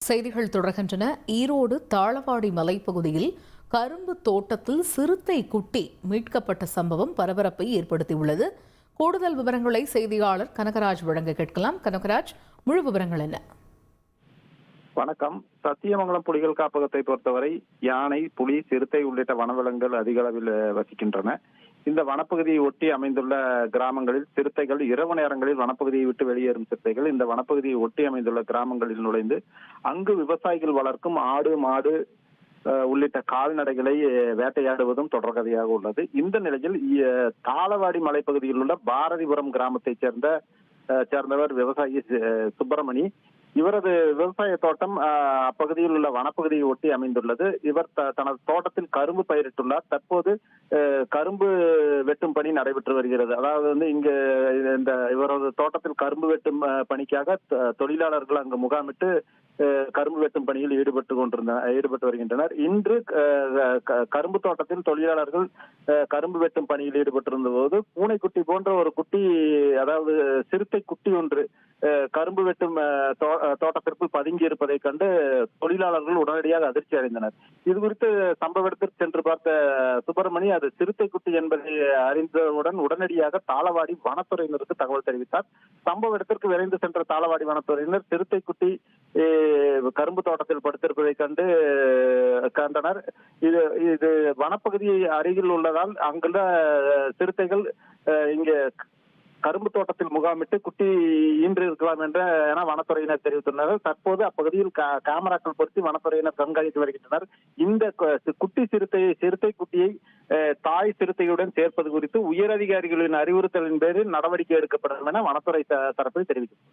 செய்திகள் தொடர்கின்றன. ஈரோடு தாளவாடி மலைப்பகுதியில் கரும்பு தோட்டத்தில் சிறுத்தை குட்டி மீட்கப்பட்ட சம்பவம் பரபரப்பை ஏற்படுத்தியுள்ளது. கூடுதல் விவரங்களை செய்தியாளர் கனகராஜ் வழங்க கேட்கலாம். கனகராஜ், முழு விவரங்கள் என்ன? வணக்கம். சத்தியமங்கலம் புலிகள் காப்பகத்தை பொறுத்தவரை யானை, புலி, சிறுத்தை உள்ளிட்ட வனவிலங்குகள் அதிக அளவில் வசிக்கின்றன. இந்த வனப்பகுதியை ஒட்டி அமைந்துள்ள கிராமங்களில் சிறுத்தைகள் இரவு நேரங்களில் வனப்பகுதியை விட்டு வெளியேறும் சிறுத்தைகள் இந்த வனப்பகுதியை ஒட்டி அமைந்துள்ள கிராமங்களில் நுழைந்து அங்கு விவசாயிகள் வளர்க்கும் ஆடு, மாடு உள்ளிட்ட கால்நடைகளை வேட்டையாடுவதும் தொடர்கதையாக உள்ளது. இந்த நிலையில் தாளவாடி மலைப்பகுதியில் உள்ள பாரதிபுரம் கிராமத்தைச் சேர்ந்தவர் விவசாயி சுப்பிரமணி. இவரது விவசாய தோட்டம் அப்பகுதியில் உள்ள வனப்பகுதியை ஒட்டி அமைந்துள்ளது. இவர் தனது தோட்டத்தில் கரும்பு பயிரிட்டுள்ளார். தற்போது கரும்பு வெட்டும் பணி நடைபெற்று வருகிறது. அதாவது இந்த இவரது தோட்டத்தில் கரும்பு வெட்டும் பணிக்காக தொழிலாளர்கள் அங்கு முகாமிட்டு கரும்பு வெட்டும் பணியில் ஈடுபட்டு வருகின்றனர். இன்று கரும்பு தோட்டத்தில் தொழிலாளர்கள் கரும்பு வெட்டும் பணியில் ஈடுபட்டிருந்த போது பூனைக்குட்டி போன்ற ஒரு குட்டி, அதாவது சிறுத்தை குட்டி ஒன்று கரும்பு வெட்டும் தோட்டத்திற்குள் பதுங்கி இருப்பதை கண்டு தொழிலாளர்கள் உடனடியாக அதிர்ச்சி அடைந்தனர். இது குறித்து சம்பவ இடத்திற்கு சென்று பார்த்த சுப்பிரமணி அது சிறுத்தை குட்டி என்பதை அறிந்தவுடன் உடனடியாக தாளவாடி வனத்துறையினருக்கு தகவல் தெரிவித்தார். சம்பவ இடத்திற்கு விரைந்து சென்ற தாளவாடி வனத்துறையினர் சிறுத்தை குட்டி கரும்பு தோட்டத்தில் படுத்திருப்பதை கண்டனர். இது வனப்பகுதி அருகில் உள்ளதால் அங்குள்ள சிறுத்தைகள் இங்கே கரும்பு தோட்டத்தில் முகாமிட்டு குட்டி ஈன்று இருக்கலாம் என வனத்துறையினர் தெரிவித்துள்ளனர். தற்போது அப்பகுதியில் கேமராக்கள் பொருத்தி வனத்துறையினர் கண்காணித்து வருகின்றனர். இந்த குட்டி சிறுத்தை குட்டியை தாய் சிறுத்தையுடன் சேர்ப்பது குறித்து உயரதிகாரிகளின் அறிவுறுத்தலின் பேரில் நடவடிக்கை எடுக்கப்படும் என வனத்துறை தரப்பில் தெரிவித்துள்ளது.